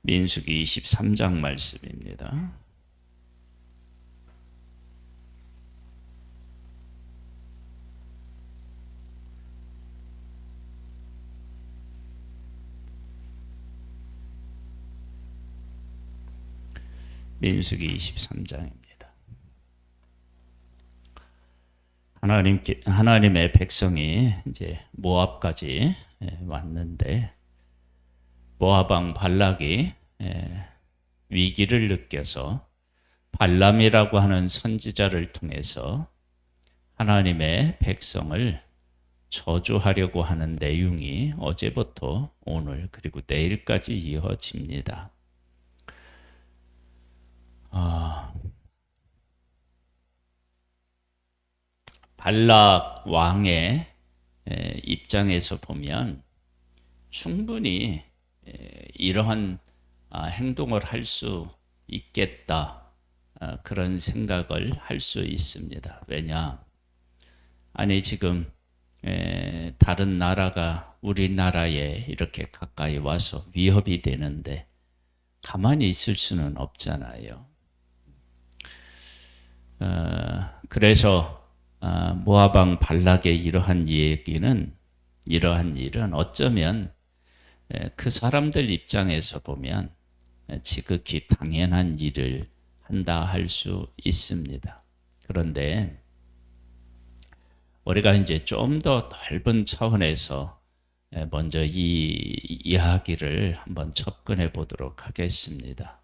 민수기 23장 말씀입니다. 민수기 23장입니다. 하나님의 백성이 이제 모압까지 왔는데 모압 왕 발락이 위기를 느껴서 발람이라고 하는 선지자를 통해서 하나님의 백성을 저주하려고 하는 내용이 어제부터 오늘 그리고 내일까지 이어집니다. 발락 왕의 입장에서 보면 충분히 이러한 행동을 할 수 있겠다, 그런 생각을 할 수 있습니다. 왜냐? 아니 지금 다른 나라가 우리나라에 이렇게 가까이 와서 위협이 되는데 가만히 있을 수는 없잖아요. 그래서 모압 왕 발락의 이러한 일은 어쩌면 그 사람들 입장에서 보면 지극히 당연한 일을 한다 할 수 있습니다. 그런데 우리가 이제 좀 더 넓은 차원에서 먼저 이 이야기를 한번 접근해 보도록 하겠습니다.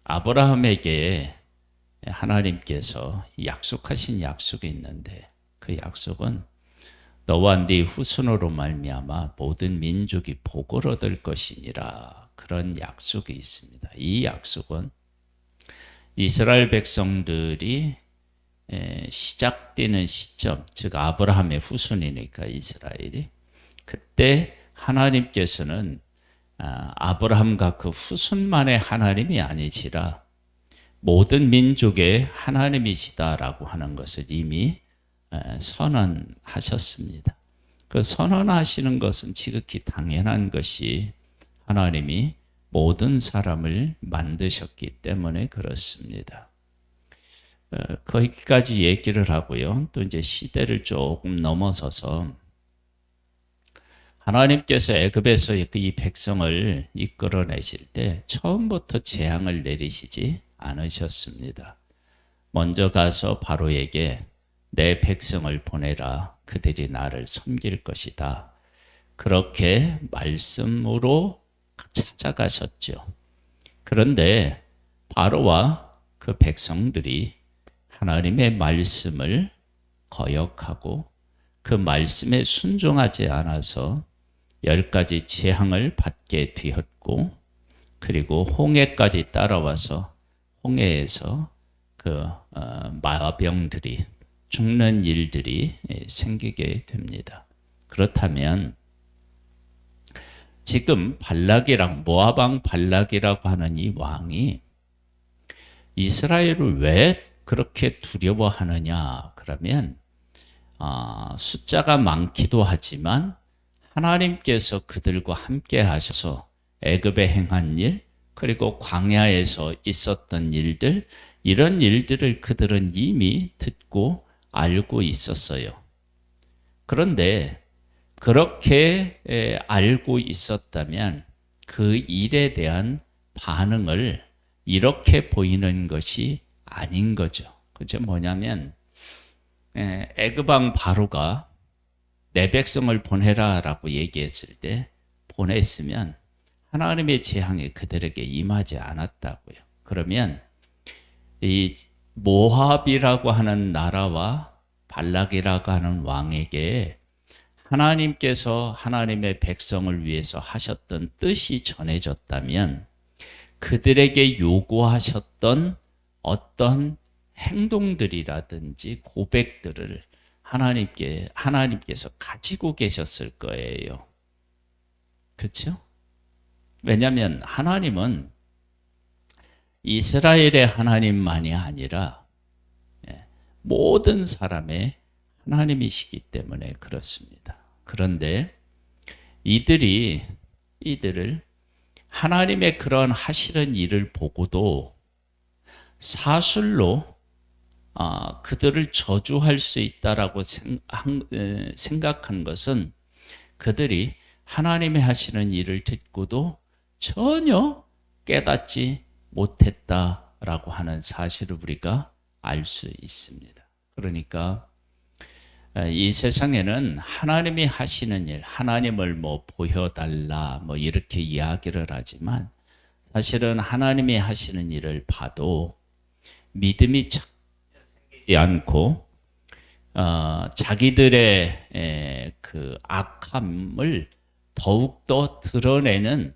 아브라함에게 하나님께서 약속하신 약속이 있는데 그 약속은 너와 네 후손으로 말미암아 모든 민족이 복을 얻을 것이니라, 그런 약속이 있습니다. 이 약속은 이스라엘 백성들이 시작되는 시점, 즉 아브라함의 후손이니까 이스라엘이, 그때 하나님께서는 아브라함과 그 후손만의 하나님이 아니시라 모든 민족의 하나님이시다라고 하는 것을 이미 선언하셨습니다. 그 선언하시는 것은 지극히 당연한 것이 하나님이 모든 사람을 만드셨기 때문에 그렇습니다. 거기까지 얘기를 하고요. 또 이제 시대를 조금 넘어서서 하나님께서 애굽에서 이 백성을 이끌어내실 때 처음부터 재앙을 내리시지 않으셨습니다. 먼저 가서 바로에게 내 백성을 보내라, 그들이 나를 섬길 것이다, 그렇게 말씀으로 찾아가셨죠. 그런데 바로와 그 백성들이 하나님의 말씀을 거역하고 그 말씀에 순종하지 않아서 10가지 재앙을 받게 되었고, 그리고 홍해까지 따라와서 홍해에서 그 마병들이 죽는 일들이 생기게 됩니다. 그렇다면 지금 발락이랑 모압 왕 발락이라고 하는 이 왕이 이스라엘을 왜 그렇게 두려워하느냐? 그러면 숫자가 많기도 하지만 하나님께서 그들과 함께 하셔서 애굽에 행한 일, 그리고 광야에서 있었던 일들, 이런 일들을 그들은 이미 듣고 알고 있었어요. 그런데 그렇게 알고 있었다면 그 일에 대한 반응을 이렇게 보이는 것이 아닌 거죠. 그죠? 뭐냐면 애굽 왕 바로가 내 백성을 보내라라고 얘기했을 때 보냈으면 하나님의 재앙이 그들에게 임하지 않았다고요. 그러면 이 모압이라고 하는 나라와 발락이라고 하는 왕에게 하나님께서 하나님의 백성을 위해서 하셨던 뜻이 전해졌다면 그들에게 요구하셨던 어떤 행동들이라든지 고백들을 하나님께서 가지고 계셨을 거예요. 그렇죠? 왜냐하면 하나님은 이스라엘의 하나님만이 아니라 모든 사람의 하나님이시기 때문에 그렇습니다. 그런데 이들이 이들을 하나님의 그런 하시는 일을 보고도 사술로 그들을 저주할 수 있다라고 생각한 것은 그들이 하나님의 하시는 일을 듣고도 전혀 깨닫지 못했다라고 하는 사실을 우리가 알 수 있습니다. 그러니까 이 세상에는 하나님이 하시는 일, 하나님을 보여달라 이렇게 이야기를 하지만 사실은 하나님이 하시는 일을 봐도 믿음이 생기지 않고 자기들의 그 악함을 더욱더 드러내는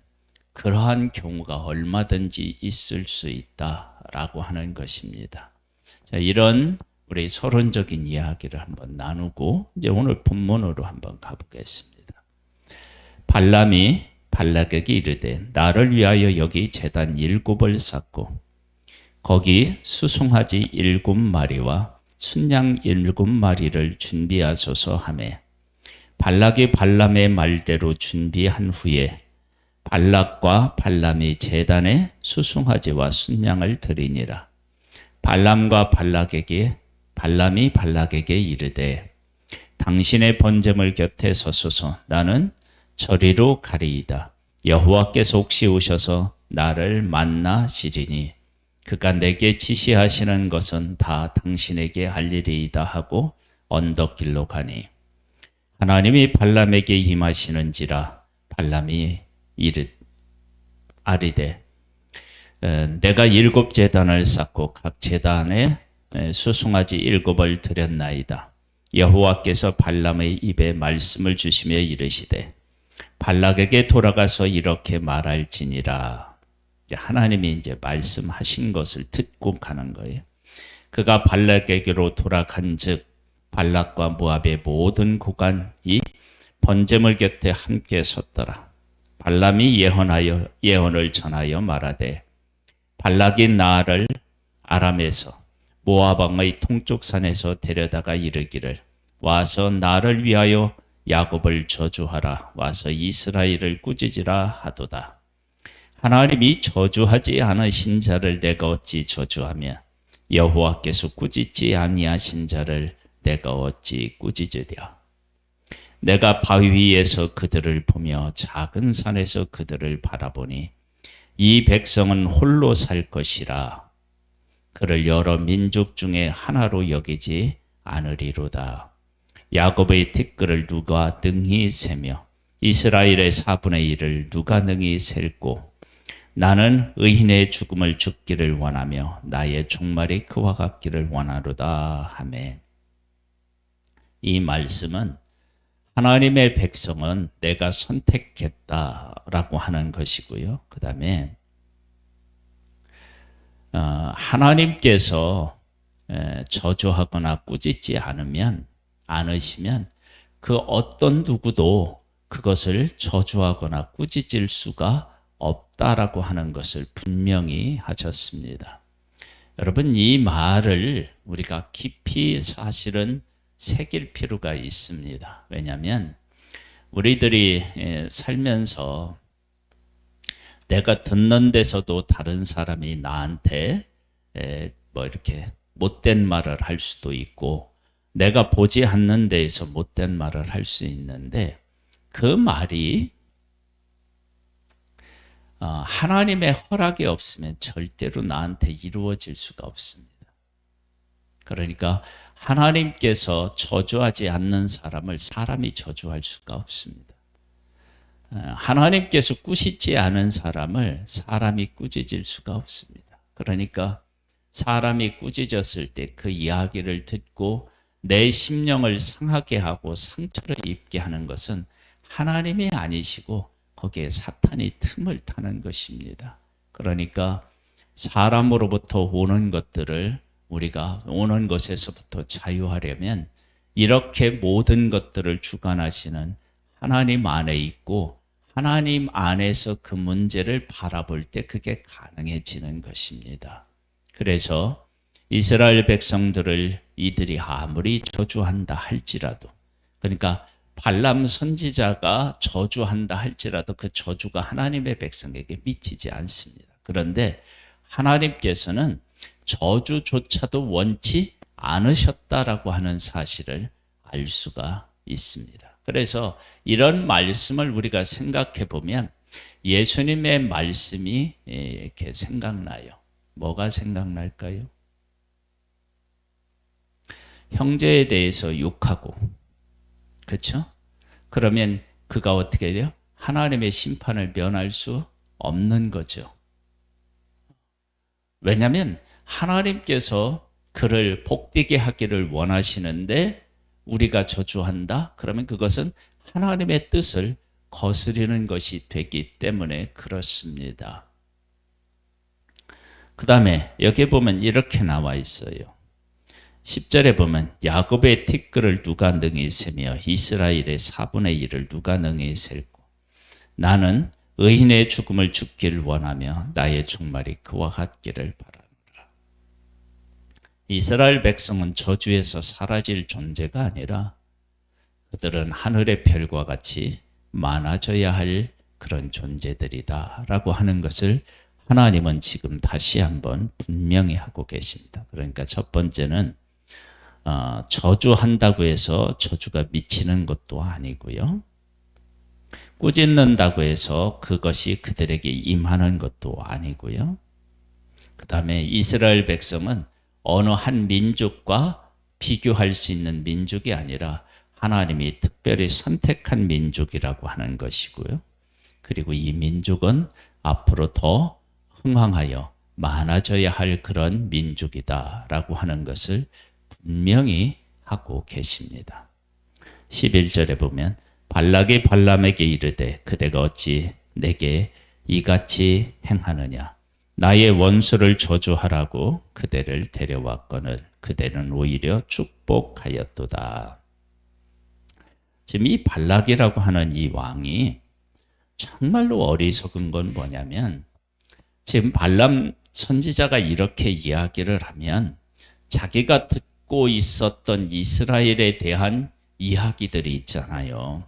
그러한 경우가 얼마든지 있을 수 있다라고 하는 것입니다. 자, 이런 우리 서론적인 이야기를 한번 나누고 이제 오늘 본문으로 한번 가보겠습니다. 발람이 발락에게 이르되 나를 위하여 여기 제단 7을 쌓고 거기 수송아지 7마리와 순양 7마리를 준비하소서 하매 발락이 발람의 말대로 준비한 후에 발락과 발람이 제단에 수송아지와 순양을 드리니라. 발람과 발람이 발락에게 이르되 당신의 번제물 곁에 서소서. 나는 저리로 가리이다. 여호와께서 혹시 오셔서 나를 만나시리니 그가 내게 지시하시는 것은 다 당신에게 알리리이다 하고 언덕길로 가니 하나님이 발람에게 임하시는지라. 발람이 아리되 내가 7제단을 쌓고 각 제단에 수송아지 7을 드렸나이다. 여호와께서 발람의 입에 말씀을 주시며 이르시되 발락에게 돌아가서 이렇게 말할지니라. 하나님이 이제 말씀하신 것을 듣고 가는 거예요. 그가 발락에게로 돌아간즉 발락과 모압의 모든 고관이 번제물 곁에 함께 섰더라. 발람이 예언을 전하여 말하되 발락이 나를 아람에서 모압 왕의 동쪽 산에서 데려다가 이르기를 와서 나를 위하여 야곱을 저주하라. 와서 이스라엘을 꾸짖으라 하도다. 하나님이 저주하지 않으신 자를 내가 어찌 저주하며 여호와께서 꾸짖지 아니하신 자를 내가 어찌 꾸짖으랴. 내가 바위 위에서 그들을 보며 작은 산에서 그들을 바라보니 이 백성은 홀로 살 것이라. 그를 여러 민족 중에 하나로 여기지 않으리로다. 야곱의 티끌을 누가 능히 세며 이스라엘의 4분의 1을 누가 능히 셀고 나는 의인의 죽음을 죽기를 원하며 나의 종말이 그와 같기를 원하로다 하매. 이 말씀은 하나님의 백성은 내가 선택했다라고 하는 것이고요. 그 다음에 하나님께서 저주하거나 꾸짖지 않으시면 그 어떤 누구도 그것을 저주하거나 꾸짖을 수가 없다라고 하는 것을 분명히 하셨습니다. 여러분, 이 말을 우리가 깊이 사실은 새길 필요가 있습니다. 왜냐하면 우리들이 살면서 내가 듣는 데서도 다른 사람이 나한테 이렇게 못된 말을 할 수도 있고 내가 보지 않는 데에서 못된 말을 할 수 있는데 그 말이 하나님의 허락이 없으면 절대로 나한테 이루어질 수가 없습니다. 그러니까 하나님께서 저주하지 않는 사람을 사람이 저주할 수가 없습니다. 하나님께서 꾸짖지 않은 사람을 사람이 꾸짖을 수가 없습니다. 그러니까 사람이 꾸짖었을 때 그 이야기를 듣고 내 심령을 상하게 하고 상처를 입게 하는 것은 하나님이 아니시고 거기에 사탄이 틈을 타는 것입니다. 그러니까 사람으로부터 오는 것들을 우리가 오는 것에서부터 자유하려면 이렇게 모든 것들을 주관하시는 하나님 안에 있고 하나님 안에서 그 문제를 바라볼 때 그게 가능해지는 것입니다. 그래서 이스라엘 백성들을 이들이 아무리 저주한다 할지라도, 그러니까 발람 선지자가 저주한다 할지라도 그 저주가 하나님의 백성에게 미치지 않습니다. 그런데 하나님께서는 저주조차도 원치 않으셨다라고 하는 사실을 알 수가 있습니다. 그래서 이런 말씀을 우리가 생각해 보면 예수님의 말씀이 이렇게 생각나요. 뭐가 생각날까요? 형제에 대해서 욕하고, 그렇죠? 그러면 그가 어떻게 돼요? 하나님의 심판을 면할 수 없는 거죠. 왜냐하면 하나님께서 그를 복되게 하기를 원하시는데 우리가 저주한다? 그러면 그것은 하나님의 뜻을 거스르는 것이 되기 때문에 그렇습니다. 그 다음에 여기 보면 이렇게 나와 있어요. 10절에 보면 야곱의 티끌을 누가 능히 세며 이스라엘의 4분의 1을 누가 능히 셀고 나는 의인의 죽음을 죽기를 원하며 나의 종말이 그와 같기를 바라노라. 이스라엘 백성은 저주에서 사라질 존재가 아니라 그들은 하늘의 별과 같이 많아져야 할 그런 존재들이다 라고 하는 것을 하나님은 지금 다시 한번 분명히 하고 계십니다. 그러니까 첫 번째는 저주한다고 해서 저주가 미치는 것도 아니고요. 꾸짖는다고 해서 그것이 그들에게 임하는 것도 아니고요. 그 다음에 이스라엘 백성은 어느 한 민족과 비교할 수 있는 민족이 아니라 하나님이 특별히 선택한 민족이라고 하는 것이고요. 그리고 이 민족은 앞으로 더 흥황하여 많아져야 할 그런 민족이다라고 하는 것을 분명히 하고 계십니다. 11절에 보면 발락이 발람에게 이르되 그대가 어찌 내게 이같이 행하느냐 나의 원수를 저주하라고 그대를 데려왔거늘 그대는 오히려 축복하였도다. 지금 이 발락이라고 하는 이 왕이 정말로 어리석은 건 뭐냐면 지금 발람 선지자가 이렇게 이야기를 하면 자기가 듣고 있었던 이스라엘에 대한 이야기들이 있잖아요.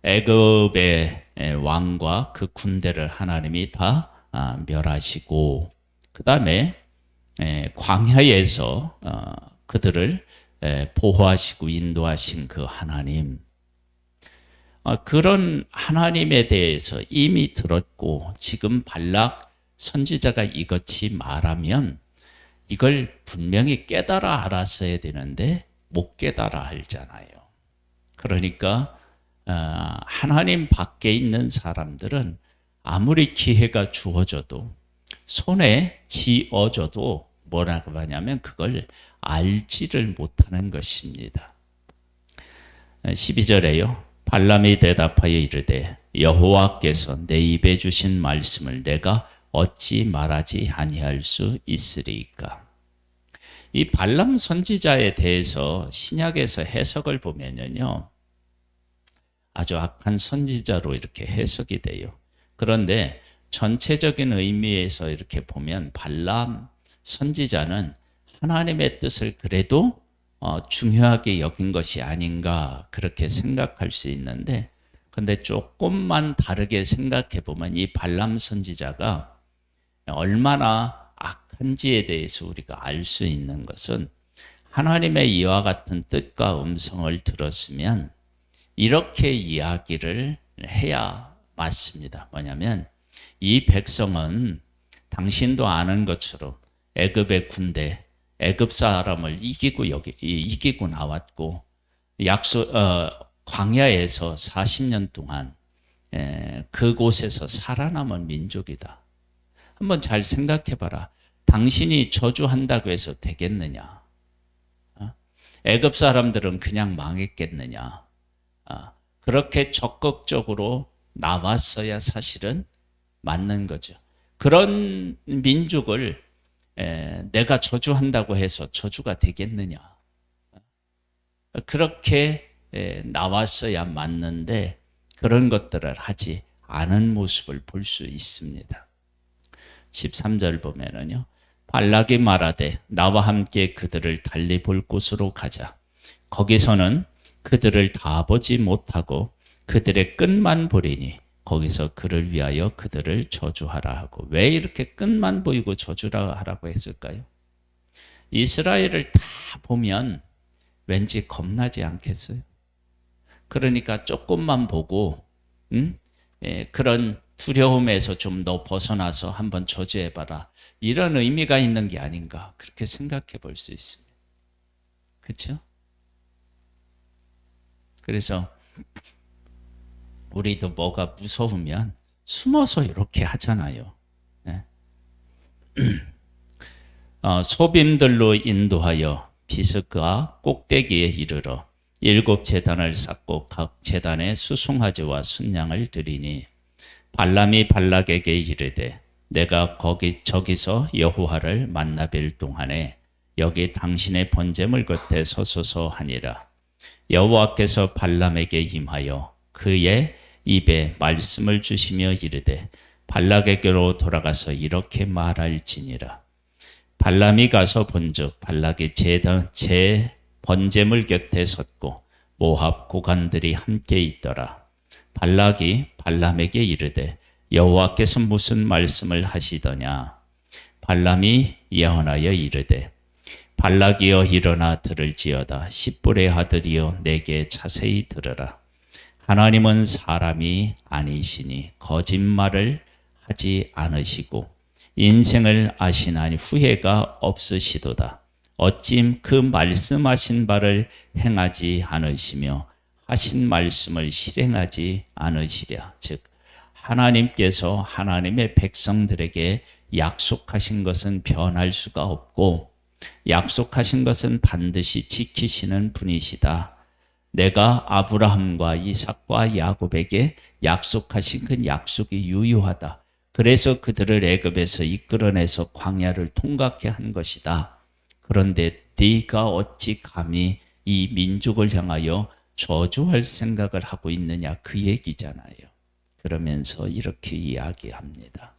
애굽의 왕과 그 군대를 하나님이 다 멸하시고 그 다음에 광야에서 그들을 보호하시고 인도하신 그 하나님, 그런 하나님에 대해서 이미 들었고 지금 발락 선지자가 이같이 말하면 이걸 분명히 깨달아 알았어야 되는데 못 깨달아 알잖아요. 그러니까 하나님 밖에 있는 사람들은 아무리 기회가 주어져도 손에 쥐어져도 뭐라고 하냐면 그걸 알지를 못하는 것입니다. 12절에요. 발람이 대답하여 이르되 여호와께서 내 입에 주신 말씀을 내가 어찌 말하지 아니할 수 있으리까. 이 발람 선지자에 대해서 신약에서 해석을 보면요, 아주 악한 선지자로 이렇게 해석이 돼요. 그런데 전체적인 의미에서 이렇게 보면 발람 선지자는 하나님의 뜻을 그래도 중요하게 여긴 것이 아닌가 그렇게 생각할 수 있는데, 근데 조금만 다르게 생각해 보면 이 발람 선지자가 얼마나 악한지에 대해서 우리가 알 수 있는 것은 하나님의 이와 같은 뜻과 음성을 들었으면 이렇게 이야기를 해야 맞습니다. 뭐냐면 이 백성은 당신도 아는 것처럼 애굽의 군대, 애굽 사람을 이기고 나왔고 광야에서 40년 동안 그곳에서 살아남은 민족이다. 한번 잘 생각해봐라. 당신이 저주한다고 해서 되겠느냐? 애굽 사람들은 그냥 망했겠느냐? 그렇게 적극적으로 나왔어야 사실은 맞는 거죠. 그런 민족을 내가 저주한다고 해서 저주가 되겠느냐? 그렇게 나왔어야 맞는데 그런 것들을 하지 않은 모습을 볼 수 있습니다. 13절 보면은요, 발락이 말하되 나와 함께 그들을 달리 볼 곳으로 가자. 거기서는 그들을 다 보지 못하고 그들의 끝만 보리니 거기서 그를 위하여 그들을 저주하라 하고. 왜 이렇게 끝만 보이고 저주라 하라고 했을까요? 이스라엘을 다 보면 왠지 겁나지 않겠어요? 그러니까 조금만 보고 그런 두려움에서 좀 더 벗어나서 한번 저주해봐라, 이런 의미가 있는 게 아닌가, 그렇게 생각해 볼 수 있습니다. 그렇죠? 그래서 우리도 뭐가 무서우면 숨어서 이렇게 하잖아요. 네. 소빔들로 인도하여 비스가 꼭대기에 이르러 7 제단을 쌓고 각 제단에 수송아지와 순양을 드리니 발람이 발락에게 이르되 내가 저기서 여호와를 만나 뵐 동안에 여기 당신의 번제물 곁에 서소서 하니라. 여호와께서 발람에게 임하여 그의 입에 말씀을 주시며 이르되 발락에게로 돌아가서 이렇게 말할지니라. 발람이 가서 본즉 발락이 제 번제물 곁에 섰고 모압 고관들이 함께 있더라. 발락이 발람에게 이르되 여호와께서 무슨 말씀을 하시더냐. 발람이 예언하여 이르되 발락이여 일어나 들을지어다. 십볼의 아들이여 내게 자세히 들으라. 하나님은 사람이 아니시니 거짓말을 하지 않으시고 인생을 아시나니 후회가 없으시도다. 어찜 그 말씀하신 바를 행하지 않으시며 하신 말씀을 실행하지 않으시랴. 즉 하나님께서 하나님의 백성들에게 약속하신 것은 변할 수가 없고 약속하신 것은 반드시 지키시는 분이시다. 내가 아브라함과 이삭과 야곱에게 약속하신 그 약속이 유효하다. 그래서 그들을 애굽에서 이끌어내서 광야를 통과케 한 것이다. 그런데 네가 어찌 감히 이 민족을 향하여 저주할 생각을 하고 있느냐, 그 얘기잖아요. 그러면서 이렇게 이야기합니다.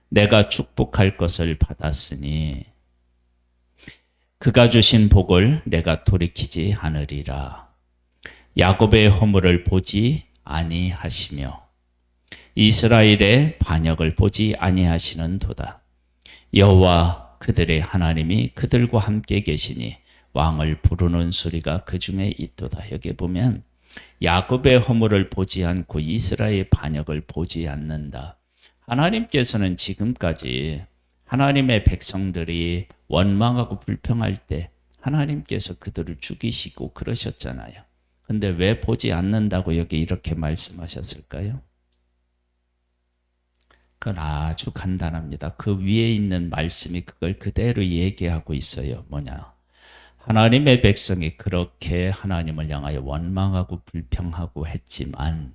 내가 축복할 것을 받았으니 그가 주신 복을 내가 돌이키지 않으리라. 야곱의 허물을 보지 아니하시며 이스라엘의 반역을 보지 아니하시는 도다. 여호와 그들의 하나님이 그들과 함께 계시니 왕을 부르는 소리가 그 중에 있도다. 여기 보면 야곱의 허물을 보지 않고 이스라엘의 반역을 보지 않는다. 하나님께서는 지금까지 하나님의 백성들이 원망하고 불평할 때 하나님께서 그들을 죽이시고 그러셨잖아요. 근데 왜 보지 않는다고 여기 이렇게 말씀하셨을까요? 그건 아주 간단합니다. 그 위에 있는 말씀이 그걸 그대로 얘기하고 있어요. 뭐냐? 하나님의 백성이 그렇게 하나님을 향하여 원망하고 불평하고 했지만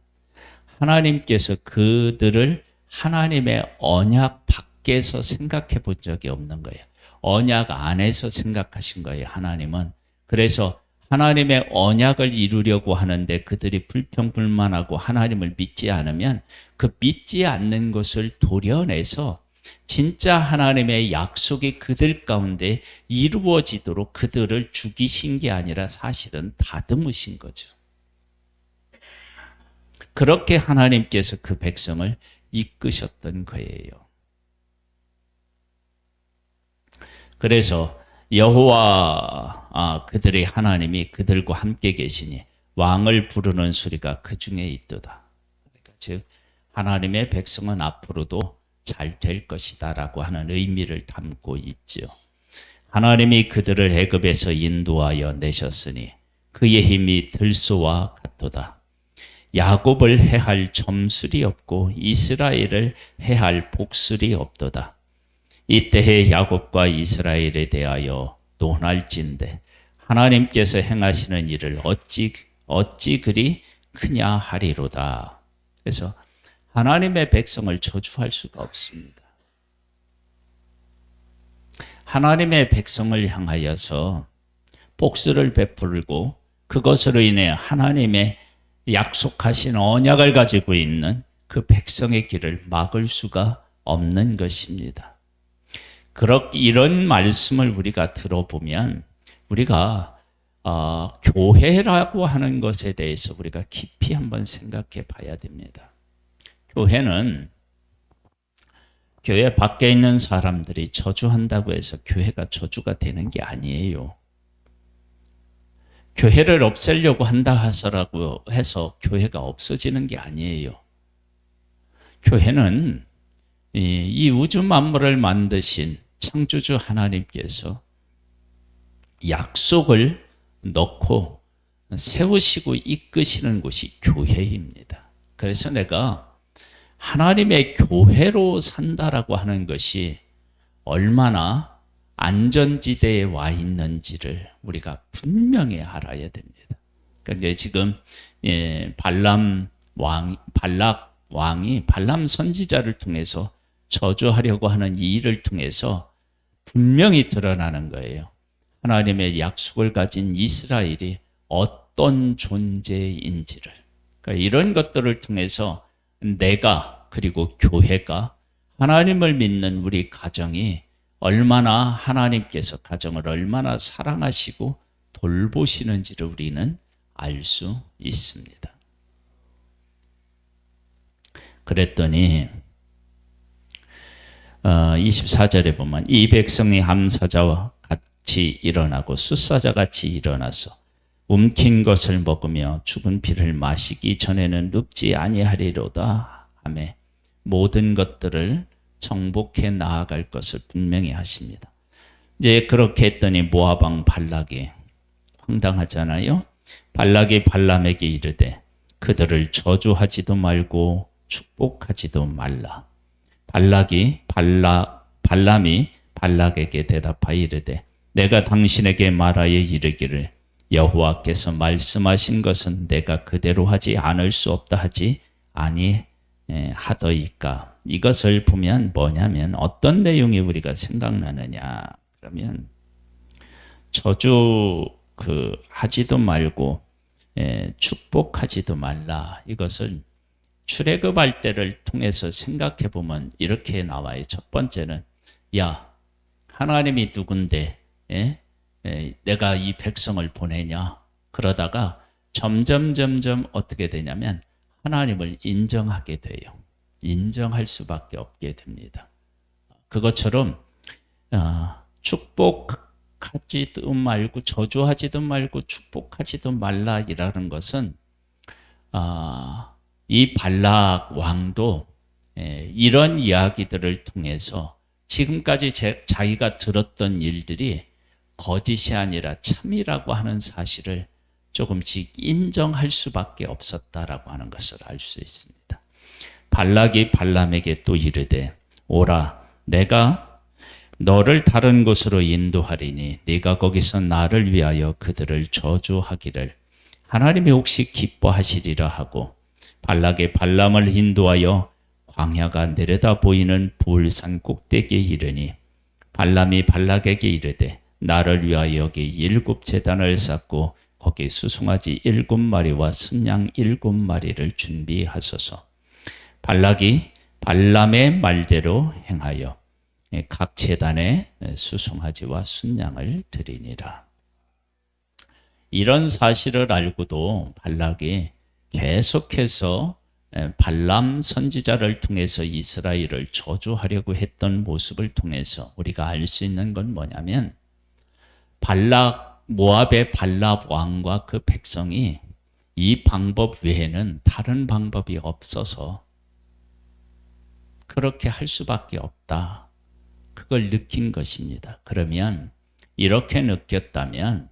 하나님께서 그들을 하나님의 언약 밖에서 생각해 본 적이 없는 거예요. 언약 안에서 생각하신 거예요, 하나님은. 그래서 하나님의 언약을 이루려고 하는데 그들이 불평불만하고 하나님을 믿지 않으면 그 믿지 않는 것을 도려내서 진짜 하나님의 약속이 그들 가운데 이루어지도록 그들을 죽이신 게 아니라 사실은 다듬으신 거죠. 그렇게 하나님께서 그 백성을 이끄셨던 거예요. 그래서 여호와 그들의 하나님이 그들과 함께 계시니 왕을 부르는 소리가 그 중에 있도다. 그러니까 즉 하나님의 백성은 앞으로도 잘 될 것이다 라고 하는 의미를 담고 있죠. 하나님이 그들을 애굽에서 인도하여 내셨으니 그의 힘이 들소와 같도다. 야곱을 해할 점술이 없고 이스라엘을 해할 복술이 없도다. 이때의 야곱과 이스라엘에 대하여 논할진대 하나님께서 행하시는 일을 어찌 그리 크냐 하리로다. 그래서 하나님의 백성을 저주할 수가 없습니다. 하나님의 백성을 향하여서 복수를 베풀고 그것으로 인해 하나님의 약속하신 언약을 가지고 있는 그 백성의 길을 막을 수가 없는 것입니다. 이런 말씀을 우리가 들어보면 우리가 교회라고 하는 것에 대해서 우리가 깊이 한번 생각해 봐야 됩니다. 교회는 교회 밖에 있는 사람들이 저주한다고 해서 교회가 저주가 되는 게 아니에요. 교회를 없애려고 한다 하서라고 해서 교회가 없어지는 게 아니에요. 교회는 이 우주 만물을 만드신 창조주 하나님께서 약속을 넣고 세우시고 이끄시는 곳이 교회입니다. 그래서 내가 하나님의 교회로 산다라고 하는 것이 얼마나 안전지대에 와 있는지를 우리가 분명히 알아야 됩니다. 그러니까 지금 발락 왕이 발람 선지자를 통해서 저주하려고 하는 이 일을 통해서 분명히 드러나는 거예요. 하나님의 약속을 가진 이스라엘이 어떤 존재인지를. 그러니까 이런 것들을 통해서 내가 그리고 교회가 하나님을 믿는 우리 가정이 얼마나 하나님께서 가정을 얼마나 사랑하시고 돌보시는지를 우리는 알 수 있습니다. 그랬더니 24절에 보면 이 백성이 함사자와 같이 일어나고 숫사자 같이 일어나서 움킨 것을 먹으며 죽은 피를 마시기 전에는 눕지 아니하리로다 하며 모든 것들을 정복해 나아갈 것을 분명히 하십니다. 이제 그렇게 했더니 모압 왕 발락이 황당하잖아요. 발락이 발람에게 이르되 그들을 저주하지도 말고 축복하지도 말라. 발람이 발락에게 대답하여 이르되 내가 당신에게 말하여 이르기를 여호와께서 말씀하신 것은 내가 그대로 하지 않을 수 없다 하지 아니하더이까. 이것을 보면 뭐냐면 어떤 내용이 우리가 생각나느냐 그러면 저주 하지도 말고 축복하지도 말라. 이것을 출애굽할 때를 통해서 생각해 보면 이렇게 나와요. 첫 번째는 야 하나님이 누군데 내가 이 백성을 보내냐. 그러다가 점점 어떻게 되냐면 하나님을 인정하게 돼요. 인정할 수밖에 없게 됩니다. 그것처럼 축복하지도 말고 저주하지도 말고 축복하지도 말라이라는 것은 이 발락 왕도 이런 이야기들을 통해서 지금까지 자기가 들었던 일들이 거짓이 아니라 참이라고 하는 사실을 조금씩 인정할 수밖에 없었다라고 하는 것을 알 수 있습니다. 발락이 발람에게 또 이르되 오라 내가 너를 다른 곳으로 인도하리니 네가 거기서 나를 위하여 그들을 저주하기를 하나님이 혹시 기뻐하시리라 하고 발락이 발람을 인도하여 광야가 내려다 보이는 부울산 꼭대기에 이르니 발람이 발락에게 이르되 나를 위하여 여기 7 제단을 쌓고 거기 수송아지 7마리와 순양 7마리를 준비하소서. 발락이 발람의 말대로 행하여 각 제단에 수송아지와 순양을 드리니라. 이런 사실을 알고도 발락이 계속해서 발람 선지자를 통해서 이스라엘을 저주하려고 했던 모습을 통해서 우리가 알 수 있는 건 뭐냐면 모압의 발락 왕과 그 백성이 이 방법 외에는 다른 방법이 없어서 그렇게 할 수밖에 없다. 그걸 느낀 것입니다. 그러면 이렇게 느꼈다면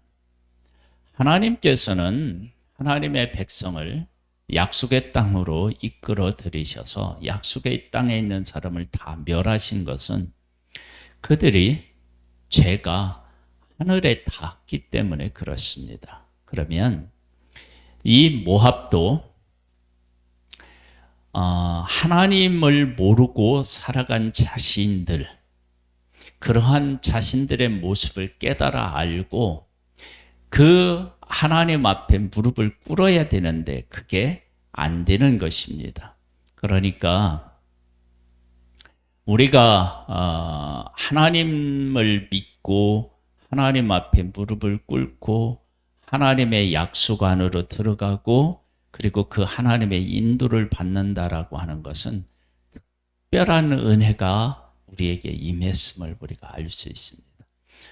하나님께서는 하나님의 백성을 약속의 땅으로 이끌어 들이셔서 약속의 땅에 있는 사람을 다 멸하신 것은 그들이 죄가 하늘에 닿았기 때문에 그렇습니다. 그러면 이 모압도 하나님을 모르고 살아간 자신들, 그러한 자신들의 모습을 깨달아 알고 그 하나님 앞에 무릎을 꿇어야 되는데 그게 안 되는 것입니다. 그러니까 우리가 하나님을 믿고 하나님 앞에 무릎을 꿇고 하나님의 약속 안으로 들어가고 그리고 그 하나님의 인도를 받는다라고 하는 것은 특별한 은혜가 우리에게 임했음을 우리가 알 수 있습니다.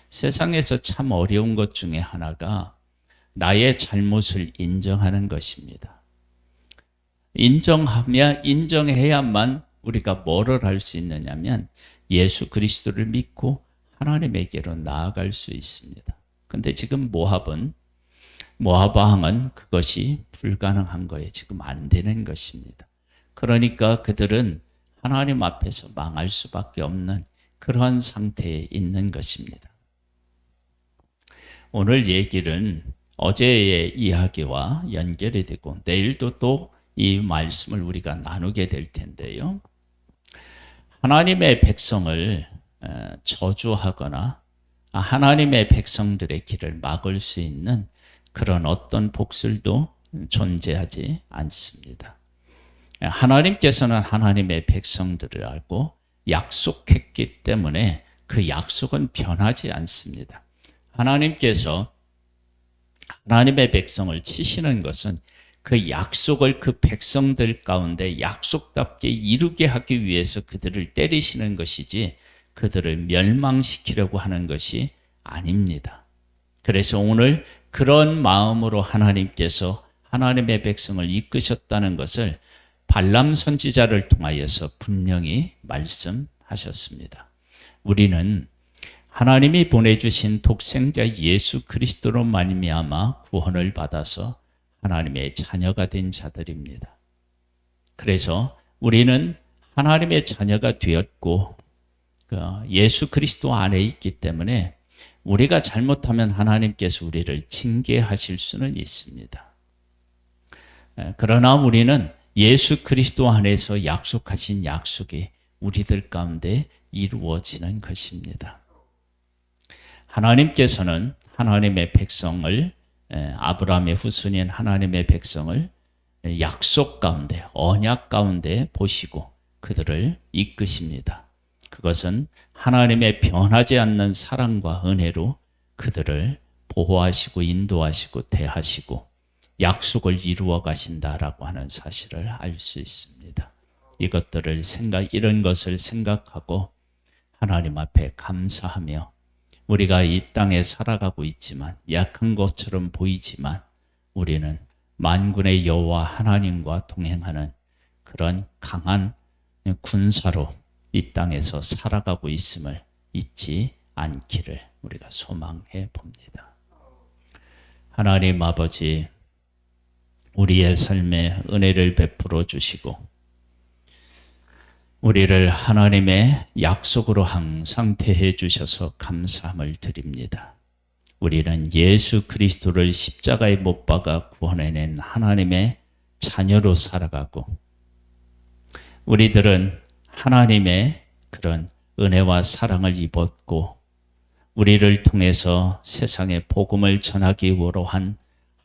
세상에서 참 어려운 것 중에 하나가 나의 잘못을 인정하는 것입니다. 인정해야만 우리가 뭐를 할 수 있느냐면 예수 그리스도를 믿고 하나님에게로 나아갈 수 있습니다. 근데 지금 모압 왕은 그것이 불가능한 거예요. 지금 안 되는 것입니다. 그러니까 그들은 하나님 앞에서 망할 수밖에 없는 그런 상태에 있는 것입니다. 오늘 얘기는 어제의 이야기와 연결이 되고 내일도 또 이 말씀을 우리가 나누게 될 텐데요. 하나님의 백성을 저주하거나 하나님의 백성들의 길을 막을 수 있는 그런 어떤 복술도 존재하지 않습니다. 하나님께서는 하나님의 백성들을 알고 약속했기 때문에 그 약속은 변하지 않습니다. 하나님께서 하나님의 백성을 치시는 것은 그 약속을 그 백성들 가운데 약속답게 이루게 하기 위해서 그들을 때리시는 것이지 그들을 멸망시키려고 하는 것이 아닙니다. 그래서 오늘 그런 마음으로 하나님께서 하나님의 백성을 이끄셨다는 것을 발람 선지자를 통하여서 분명히 말씀하셨습니다. 우리는 하나님이 보내주신 독생자 예수 그리스도로 말미암아 구원을 받아서 하나님의 자녀가 된 자들입니다. 그래서 우리는 하나님의 자녀가 되었고 예수 그리스도 안에 있기 때문에 우리가 잘못하면 하나님께서 우리를 징계하실 수는 있습니다. 그러나 우리는 예수 그리스도 안에서 약속하신 약속이 우리들 가운데 이루어지는 것입니다. 하나님께서는 하나님의 백성을 아브라함의 후손인 하나님의 백성을 약속 가운데 언약 가운데 보시고 그들을 이끄십니다. 그것은 하나님의 변하지 않는 사랑과 은혜로 그들을 보호하시고 인도하시고 대하시고 약속을 이루어 가신다라고 하는 사실을 알 수 있습니다. 이런 것을 생각하고 하나님 앞에 감사하며 우리가 이 땅에 살아가고 있지만 약한 것처럼 보이지만 우리는 만군의 여호와 하나님과 동행하는 그런 강한 군사로 이 땅에서 살아가고 있음을 잊지 않기를 우리가 소망해 봅니다. 하나님 아버지, 우리의 삶에 은혜를 베풀어 주시고 우리를 하나님의 약속으로 항상 대해 주셔서 감사함을 드립니다. 우리는 예수 그리스도를 십자가에 못 박아 구원해낸 하나님의 자녀로 살아가고 우리들은 하나님의 그런 은혜와 사랑을 입었고 우리를 통해서 세상에 복음을 전하기 위로 한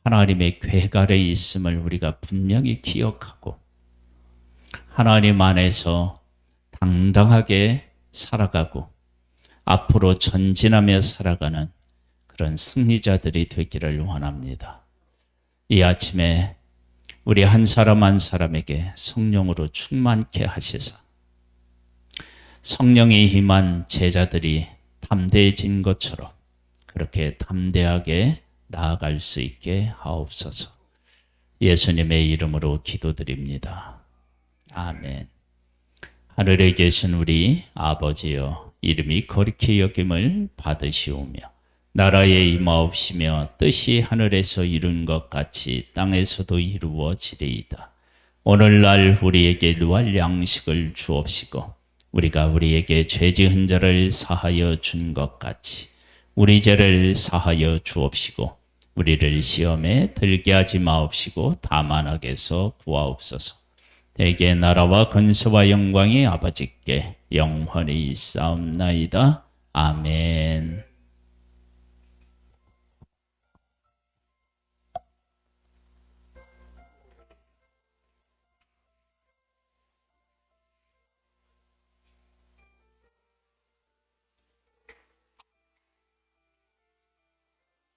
하나님의 계획 아래에 있음을 우리가 분명히 기억하고 하나님 안에서 당당하게 살아가고 앞으로 전진하며 살아가는 그런 승리자들이 되기를 원합니다. 이 아침에 우리 한 사람 한 사람에게 성령으로 충만케 하시사 성령이 임한 제자들이 담대해진 것처럼 그렇게 담대하게 나아갈 수 있게 하옵소서. 예수님의 이름으로 기도드립니다. 아멘. 하늘에 계신 우리 아버지여, 이름이 거룩히 여김을 받으시오며 나라에 임하옵시며 뜻이 하늘에서 이룬 것 같이 땅에서도 이루어지리이다. 오늘날 우리에게 일용할 양식을 주옵시고 우리가 우리에게 죄 지은 자를 사하여 준 것 같이 우리 죄를 사하여 주옵시고 우리를 시험에 들게 하지 마옵시고 다만 악에서 구하옵소서. 대개 나라와 권세와 영광이 아버지께 영원히 있사옵나이다. 아멘.